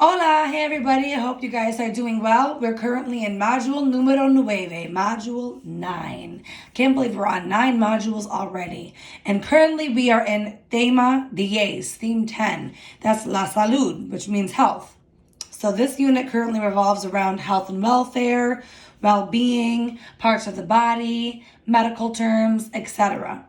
Hola, hey everybody, I hope you guys are doing well. We're currently in module numero 9, module 9. Can't believe we're on 9 modules already. And currently we are in tema 10, theme 10. That's la salud, which means health. So this unit currently revolves around health and welfare, well-being, parts of the body, medical terms, etc.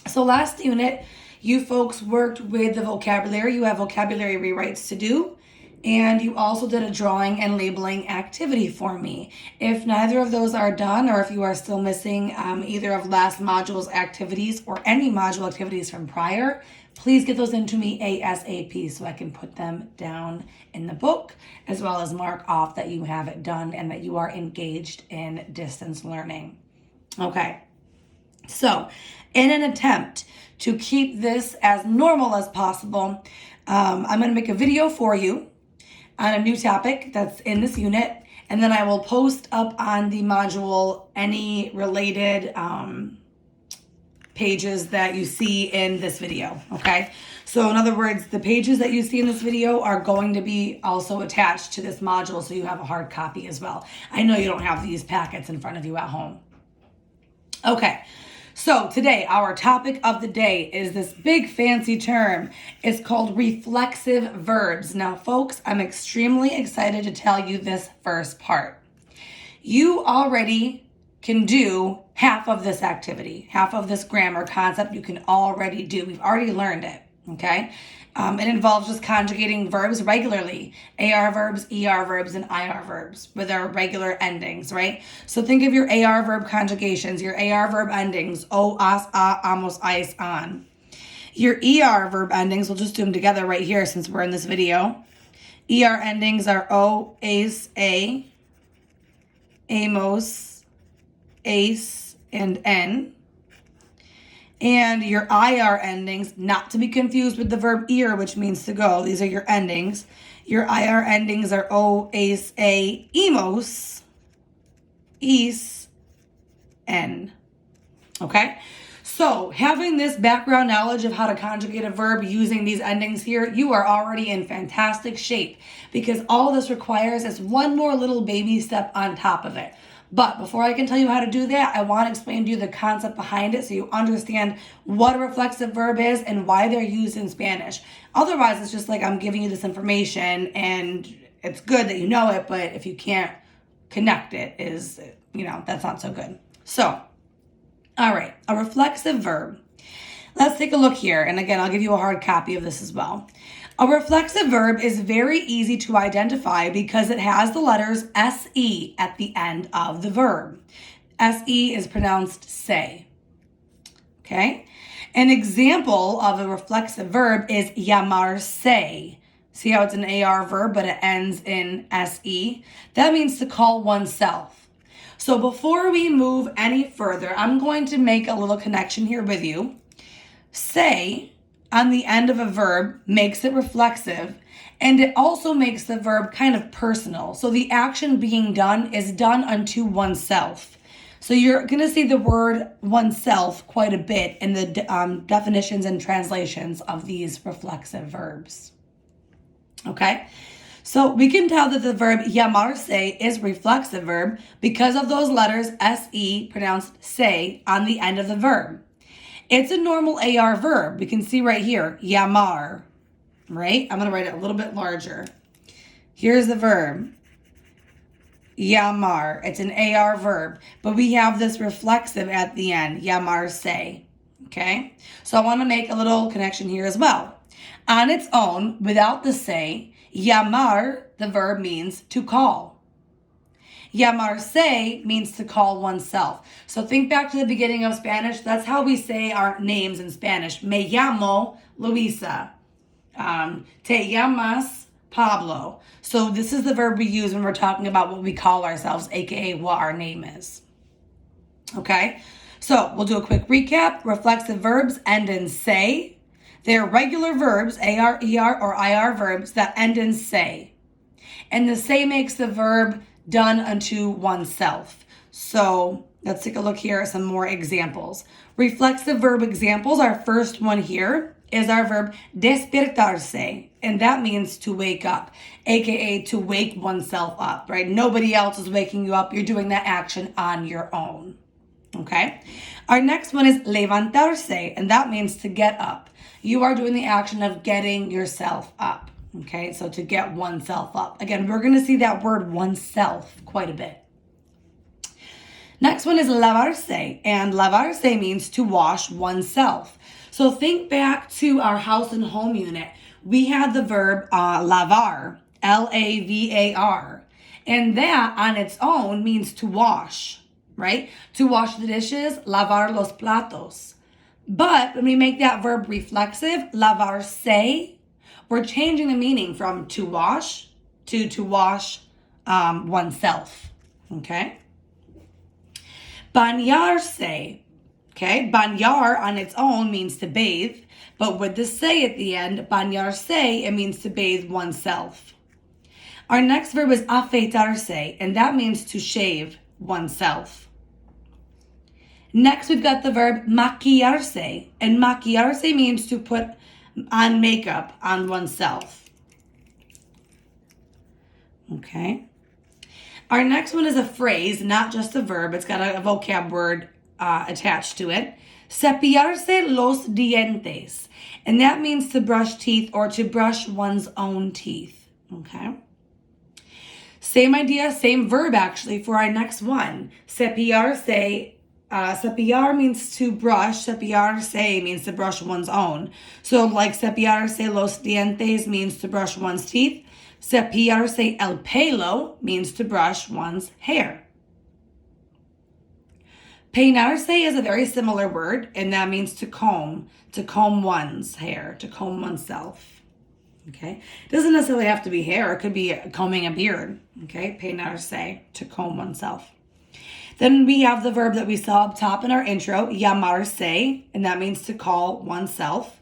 So last unit, you folks worked with the vocabulary. You have vocabulary rewrites to do. And you also did a drawing and labeling activity for me. If neither of those are done, or if you are still missing either of last module's activities or any module activities from prior, please get those into me ASAP so I can put them down in the book, as well as mark off that you have it done and that you are engaged in distance learning. Okay, so in an attempt to keep this as normal as possible, I'm going to make a video for you on a new topic that's in this unit, and then I will post up on the module any related pages that you see in this video, okay? So in other words, the pages that you see in this video are going to be also attached to this module, so you have a hard copy as well. I know you don't have these packets in front of you at home. Okay. So today, our topic of the day is this big fancy term. It's called reflexive verbs. Now, folks, I'm extremely excited to tell you this first part. You already can do half of this activity, half of this grammar concept you can already do. We've already learned it, okay? It involves just conjugating verbs regularly, AR verbs, ER verbs, and IR verbs with our regular endings, right? So think of your AR verb conjugations, your AR verb endings, o, as, a, amos, ais, on. Your ER verb endings, we'll just do them together right here since we're in this video. ER endings are o, ace, a, amos, ace, and n. And your IR endings, not to be confused with the verb ir, which means to go. These are your endings. Your IR endings are o, ace, a, emos, is, n. Okay? So having this background knowledge of how to conjugate a verb using these endings here, you are already in fantastic shape, because all this requires is one more little baby step on top of it. But before I can tell you how to do that, I want to explain to you the concept behind it so you understand what a reflexive verb is and why they're used in Spanish. Otherwise, it's just like I'm giving you this information and it's good that you know it, but if you can't connect it, that's not so good. So, all right, a reflexive verb. Let's take a look here. And again, I'll give you a hard copy of this as well. A reflexive verb is very easy to identify because it has the letters SE at the end of the verb. SE is pronounced say. Okay? An example of a reflexive verb is llamarse. See how it's an AR verb, but it ends in SE? That means to call oneself. So before we move any further, I'm going to make a little connection here with you. Say on the end of a verb makes it reflexive, and it also makes the verb kind of personal. So the action being done is done unto oneself. So you're going to see the word oneself quite a bit in the definitions and translations of these reflexive verbs. Okay? So we can tell that the verb llamarse is reflexive verb because of those letters se, pronounced say, on the end of the verb. It's a normal AR verb. We can see right here, llamar, right? I'm going to write it a little bit larger. Here's the verb, llamar. It's an AR verb, but we have this reflexive at the end, llamarse, okay? So I want to make a little connection here as well. On its own, without the say, llamar, the verb, means to call. Llamarse means to call oneself. So think back to the beginning of Spanish. That's how we say our names in Spanish. Me llamo Luisa. Te llamas Pablo. So this is the verb we use when we're talking about what we call ourselves, aka what our name is. Okay? So we'll do a quick recap. Reflexive verbs end in say. They're regular verbs, AR, ER, or IR verbs that end in say. And the say makes the verb done unto oneself. So let's take a look here at some more examples. Reflexive verb examples, our first one here is our verb despertarse. and that means to wake up, aka to wake oneself up, right? Nobody else is waking you up. You're doing that action on your own. Okay? Our next one is levantarse, and that means to get up. You are doing the action of getting yourself up. Okay? So to get oneself up. Again, we're going to see that word oneself quite a bit. Next one is lavarse, and lavarse means to wash oneself. So think back to our house and home unit. We had the verb lavar, L-A-V-A-R, and that on its own means to wash, right? To wash the dishes, lavar los platos. But when we make that verb reflexive, lavarse, we're changing the meaning from to wash to wash oneself, okay? Bañarse, okay? Bañar on its own means to bathe, but with the se at the end, bañarse, it means to bathe oneself. Our next verb is afeitarse, and that means to shave oneself. Next, we've got the verb maquillarse, and maquillarse means to put on makeup on oneself. Okay? Our next one is a phrase, not just a verb. It's got a vocab word attached to it. Cepillarse los dientes. And that means to brush teeth or to brush one's own teeth. Okay? Same idea, same verb actually for our next one. Cepillarse, cepillar means to brush. Cepillarse means to brush one's own. So like cepillarse los dientes means to brush one's teeth. Cepillarse el pelo means to brush one's hair. Peinarse is a very similar word, and that means to comb one's hair, to comb oneself. Okay? It doesn't necessarily have to be hair. It could be combing a beard. Okay? Peinarse, to comb oneself. Then we have the verb that we saw up top in our intro, llamarse, and that means to call oneself.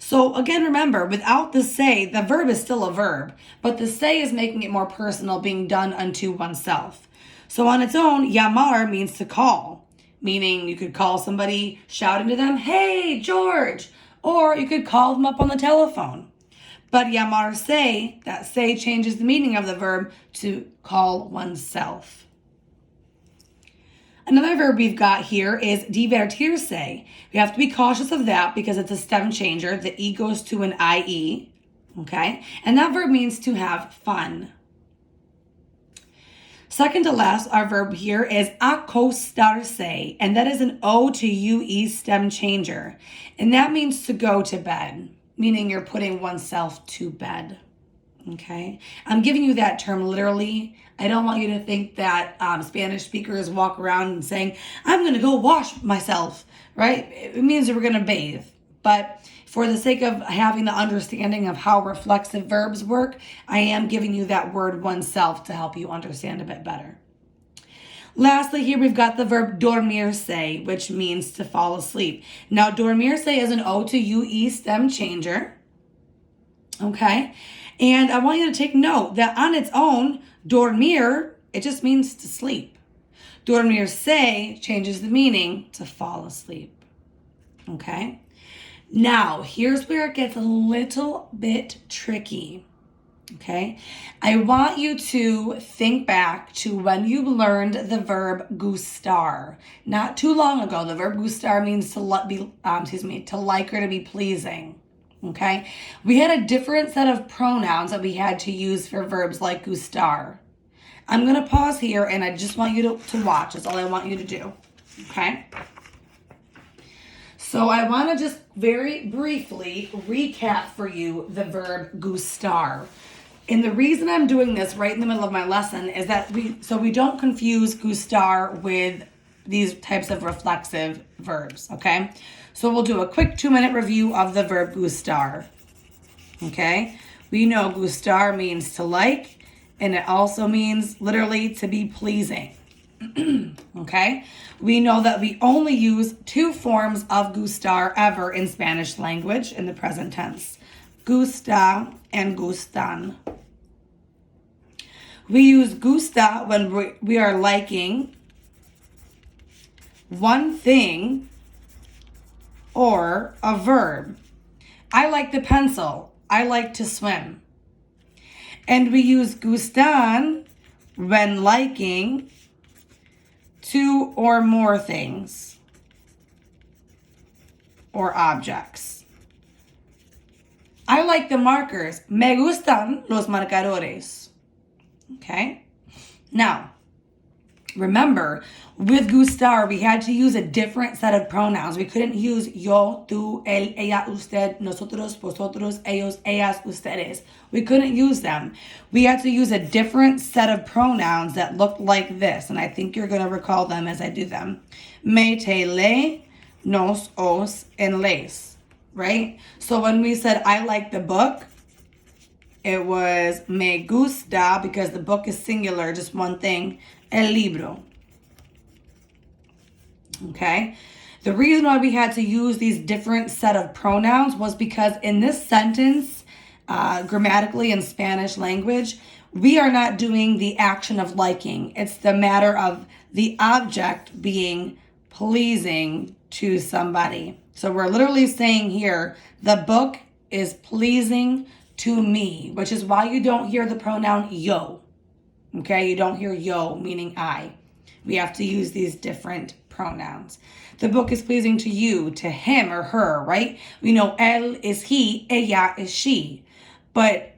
So again, remember, without the say, the verb is still a verb, but the say is making it more personal, being done unto oneself. So on its own, llamar means to call, meaning you could call somebody shouting to them, "Hey, George," or you could call them up on the telephone. But llamarse, that say changes the meaning of the verb to call oneself. Another verb we've got here is divertirse. We have to be cautious of that because it's a stem changer. The E goes to an IE, okay? And that verb means to have fun. Second to last, our verb here is acostarse, and that is an O to UE stem changer. And that means to go to bed, meaning you're putting oneself to bed. Okay, I'm giving you that term literally. I don't want you to think that Spanish speakers walk around and saying, "I'm going to go wash myself," right? It means that we're going to bathe. But for the sake of having the understanding of how reflexive verbs work, I am giving you that word oneself to help you understand a bit better. Lastly, here we've got the verb dormirse, which means to fall asleep. Now, dormirse is an O to UE stem changer. Okay? And I want you to take note that on its own, dormir, it just means to sleep. Dormirse changes the meaning to fall asleep. Okay? Now, here's where it gets a little bit tricky. Okay? I want you to think back to when you learned the verb gustar. Not too long ago, the verb gustar means to like or to be pleasing. Okay, we had a different set of pronouns that we had to use for verbs like gustar. I'm going to pause here and I just want you to watch. That's all I want you to do. Okay, so I want to just very briefly recap for you the verb gustar. And the reason I'm doing this right in the middle of my lesson is that we don't confuse gustar with these types of reflexive verbs, okay? So we'll do a quick 2-minute review of the verb gustar, okay? We know gustar means to like, and it also means literally to be pleasing, okay? We know that we only use 2 forms of gustar ever in Spanish language in the present tense, gusta and gustan. We use gusta when we are liking one thing or a verb. I like the pencil. I like to swim. And we use gustan when liking two or more things or objects. I like the markers. Me gustan los marcadores. Okay? Now, remember, with gustar, we had to use a different set of pronouns. We couldn't use yo, tú, él, ella, usted, nosotros, vosotros, ellos, ellas, ustedes. We couldn't use them. We had to use a different set of pronouns that looked like this, and I think you're going to recall them as I do them. Me, te, le, nos, os, and les, right? So when we said I like the book, it was me gusta, because the book is singular, just one thing, el libro. Okay? The reason why we had to use these different set of pronouns was because in this sentence, grammatically in Spanish language, we are not doing the action of liking. It's the matter of the object being pleasing to somebody. So we're literally saying here, the book is pleasing to me, which is why you don't hear the pronoun yo. Okay, you don't hear yo, meaning I. We have to use these different pronouns. The book is pleasing to you, to him or her, right? We know él is he, ella is she. But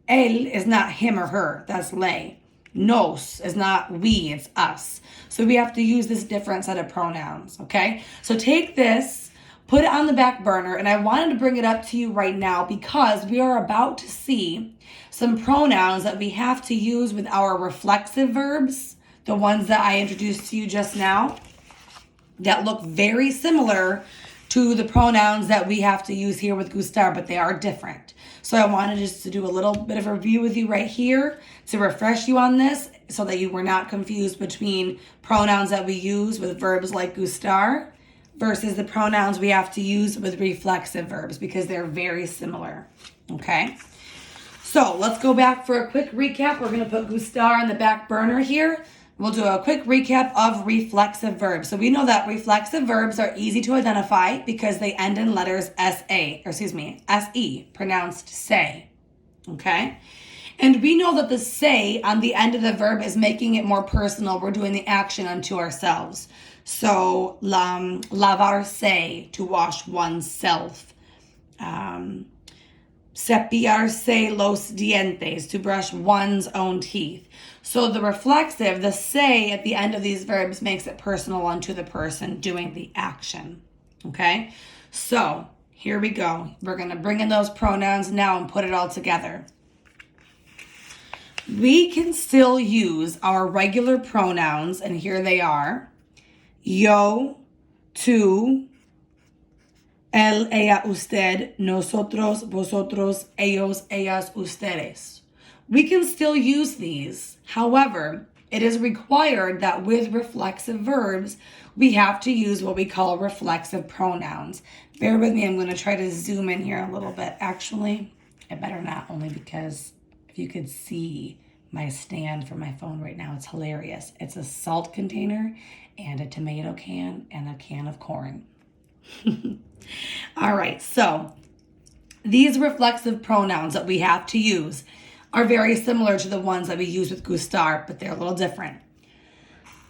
él is not him or her, that's le. Nos is not we, it's us. So we have to use this different set of pronouns, okay? So take this, put it on the back burner, and I wanted to bring it up to you right now because we are about to see some pronouns that we have to use with our reflexive verbs, the ones that I introduced to you just now, that look very similar to the pronouns that we have to use here with gustar, but they are different. So I wanted just to do a little bit of a review with you right here to refresh you on this so that you were not confused between pronouns that we use with verbs like gustar versus the pronouns we have to use with reflexive verbs, because they're very similar, okay? So let's go back for a quick recap. We're gonna put gustar on the back burner here. We'll do a quick recap of reflexive verbs. So we know that reflexive verbs are easy to identify because they end in letters S-E, pronounced say, okay? And we know that the say on the end of the verb is making it more personal. We're doing the action unto ourselves. So, lavarse, to wash oneself. Cepillarse los dientes, to brush one's own teeth. So the reflexive, the say at the end of these verbs makes it personal unto the person doing the action. Okay? So, here we go. We're going to bring in those pronouns now and put it all together. We can still use our regular pronouns, and here they are. Yo, tú, él, ella, usted, nosotros, vosotros, ellos, ellas, ustedes. We can still use these. However, it is required that with reflexive verbs, we have to use what we call reflexive pronouns. Bear with me, I'm going to try to zoom in here a little bit. Actually, I better not, only because if you could see my stand for my phone right now, it's hilarious. It's a salt container and a tomato can and a can of corn. All right, so these reflexive pronouns that we have to use are very similar to the ones that we use with gustar, but they're a little different.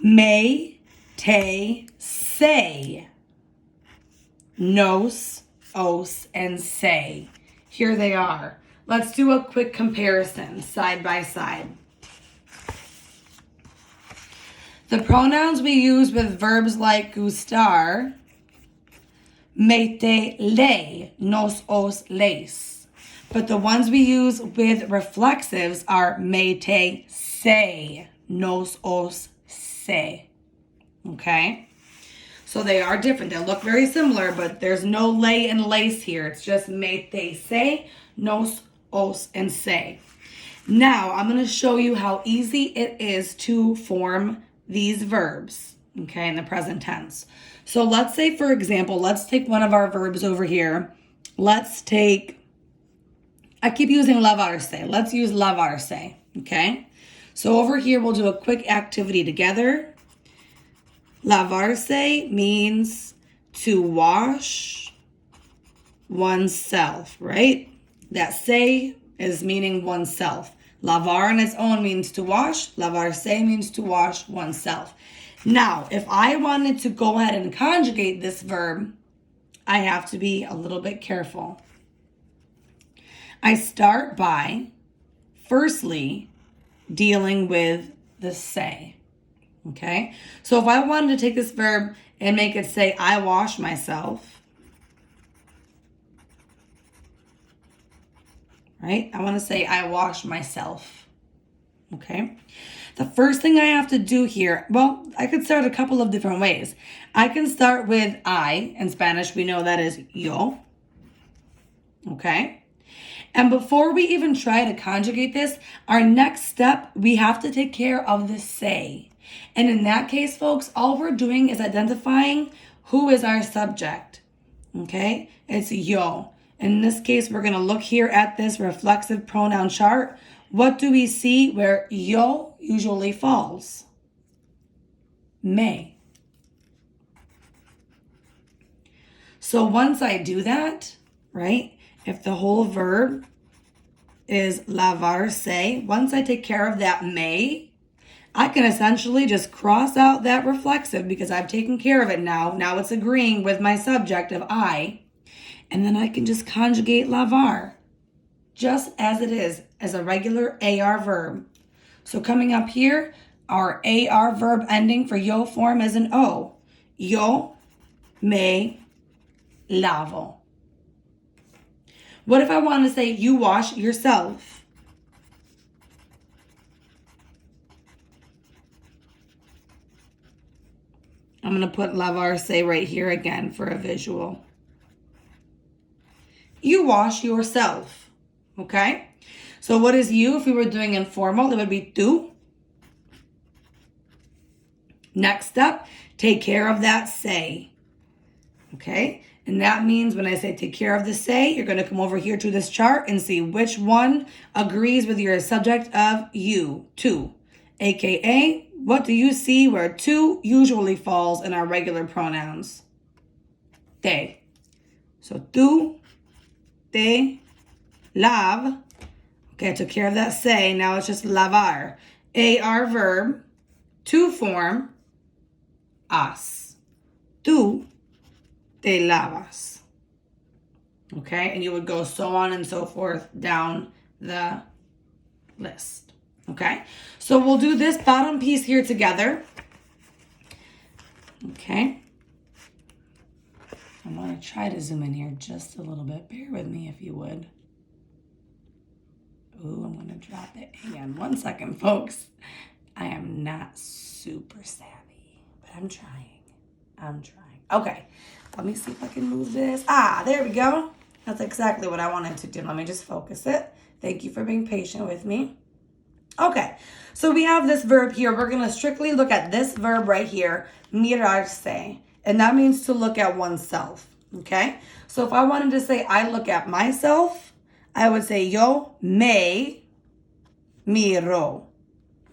Me, te, se, nos, os, and se. Here they are. Let's do a quick comparison side by side. The pronouns we use with verbs like gustar, me, te, le, nos, os, les. But the ones we use with reflexives are me, te, se, nos, os, se. Okay? So they are different. They look very similar, but there's no le and lace here. It's just me, te, se, nos, os, and se. Now, I'm going to show you how easy it is to form these verbs, okay, in the present tense. So let's say, for example, let's take one of our verbs over here. Let's take, I keep using lavarse. Let's use lavarse, okay? So over here, we'll do a quick activity together. Lavarse means to wash oneself, right? That se is meaning oneself. Lavar on its own means to wash. Lavar se means to wash oneself. Now, if I wanted to go ahead and conjugate this verb, I have to be a little bit careful. I start by, firstly, dealing with the se. Okay? So if I wanted to take this verb and make it say, I wash myself, right? I want to say, I wash myself. Okay? The first thing I have to do here, well, I could start a couple of different ways. I can start with I. In Spanish, we know that is yo. Okay? And before we even try to conjugate this, our next step, we have to take care of the se. And in that case, folks, all we're doing is identifying who is our subject. Okay? It's yo. In this case, we're going to look here at this reflexive pronoun chart. What do we see where yo usually falls? Me. So once I do that, right, if the whole verb is lavar se, once I take care of that me, I can essentially just cross out that reflexive because I've taken care of it now. Now it's agreeing with my subject of I. And then I can just conjugate lavar just as it is, as a regular AR verb. So coming up here, our AR verb ending for yo form is an O. Yo me lavo. What if I want to say you wash yourself? I'm going to put lavar se right here again for a visual. You wash yourself. Okay? So what is you? If we were doing informal, it would be tú. Next step, take care of that se. Okay? And that means when I say take care of the se, you're going to come over here to this chart and see which one agrees with your subject of you, tú. AKA, what do you see where tú usually falls in our regular pronouns? Te. So tú, te, lav. Okay, I took care of that se. Now it's just lavar. AR verb, to form, as. Tú te lavas. Okay, and you would go so on and so forth down the list. Okay, so we'll do this bottom piece here together. Okay. I'm going to try to zoom in here just a little bit. Bear with me if you would. Ooh, I'm going to drop it. Hang on 1 second, folks. I am not super savvy, but I'm trying. Okay, let me see if I can move this. There we go. That's exactly what I wanted to do. Let me just focus it. Thank you for being patient with me. Okay, so we have this verb here. We're going to strictly look at this verb right here, mirarse. And that means to look at oneself, okay? So if I wanted to say I look at myself, I would say yo me miro,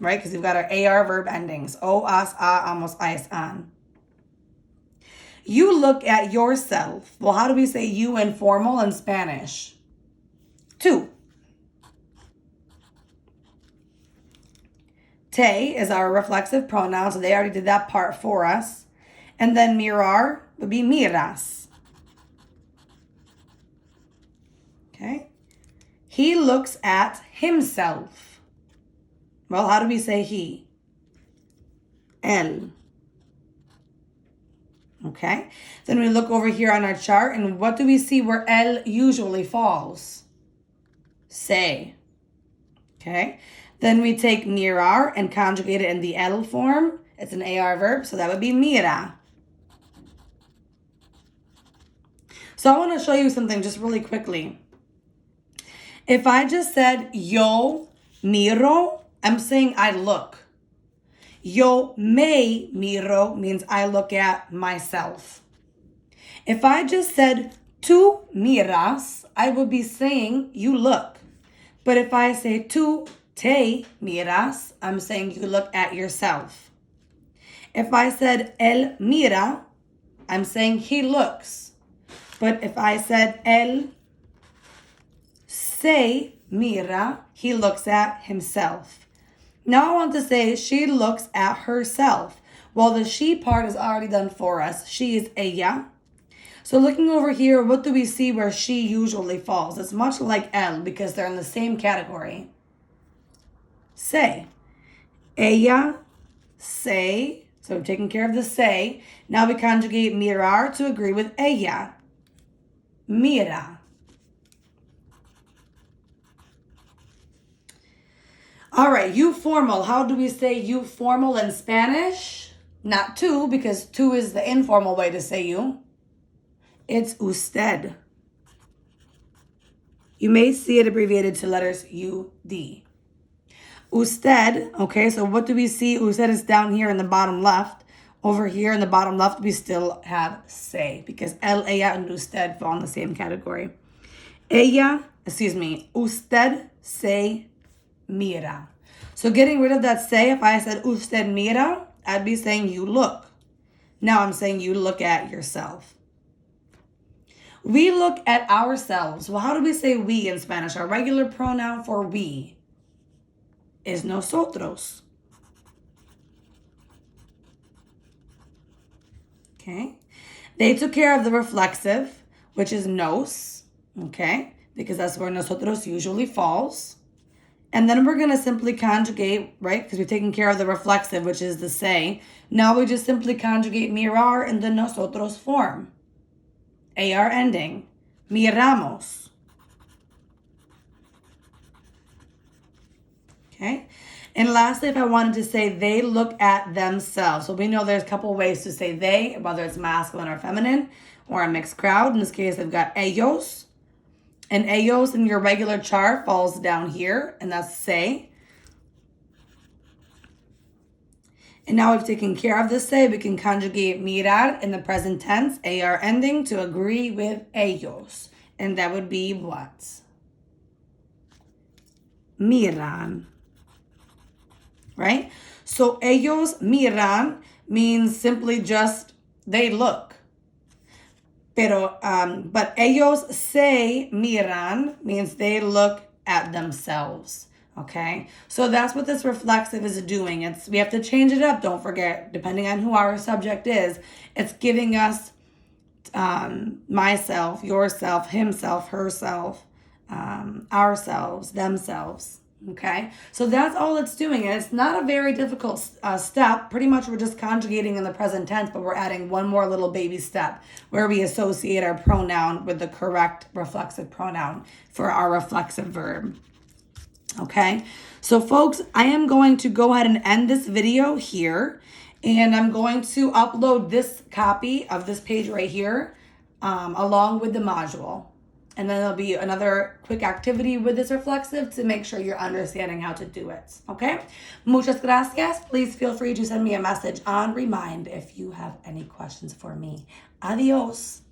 right? Because we've got our AR verb endings. O, as, a, amos, ais, an. You look at yourself. Well, how do we say you in formal in Spanish? Tú. Te is our reflexive pronoun, so they already did that part for us. And then mirar would be miras. Okay. He looks at himself. Well, how do we say he? Él. Okay. Then we look over here on our chart, and what do we see where él usually falls? Se. Okay. Then we take mirar and conjugate it in the él form. It's an AR verb, so that would be mira. So I want to show you something just really quickly. If I just said yo miro, I'm saying I look. Yo me miro means I look at myself. If I just said tú miras, I would be saying you look. But if I say tú te miras, I'm saying you look at yourself. If I said él mira, I'm saying he looks. But if I said él se mira, he looks at himself. Now I want to say she looks at herself. Well, the she part is already done for us. She is ella. So looking over here, what do we see where she usually falls? It's much like él because they're in the same category. Se. Ella, se. So we've taken care of the se. Now we conjugate mirar to agree with ella. Mira. All right, you formal. How do we say you formal in Spanish? Not tú, because tú is the informal way to say you. It's usted. You may see it abbreviated to letters UD. Usted, okay, so what do we see? Usted is down here in the bottom left. Over here in the bottom left, we still have se, because él, ella, and usted fall in the same category. Usted se mira. So getting rid of that se, if I said usted mira, I'd be saying you look. Now I'm saying you look at yourself. We look at ourselves. Well, how do we say we in Spanish? Our regular pronoun for we is nosotros. Okay. They took care of the reflexive, which is nos. Okay. Because that's where nosotros usually falls. And then we're going to simply conjugate, right? Because we've taken care of the reflexive, which is the se. Now we just simply conjugate mirar in the nosotros form. AR ending. Miramos. Okay. And lastly, if I wanted to say they look at themselves. So we know there's a couple ways to say they, whether it's masculine or feminine or a mixed crowd. In this case, I've got ellos. And ellos in your regular chart falls down here, and that's se. And now we've taken care of this se, we can conjugate mirar in the present tense, AR ending, to agree with ellos. And that would be what? Miran. Right? So ellos miran means simply just they look. But ellos se miran means they look at themselves. Okay, so that's what this reflexive is doing. We have to change it up. Don't forget, depending on who our subject is, it's giving us myself, yourself, himself, herself, ourselves, themselves. Okay, so that's all it's doing. And it's not a very difficult step. Pretty much we're just conjugating in the present tense, but we're adding one more little baby step where we associate our pronoun with the correct reflexive pronoun for our reflexive verb. Okay, so folks, I am going to go ahead and end this video here, and I'm going to upload this copy of this page right here along with the module. And then there'll be another quick activity with this reflexive to make sure you're understanding how to do it. Okay, muchas gracias. Please feel free to send me a message on Remind if you have any questions for me. Adios.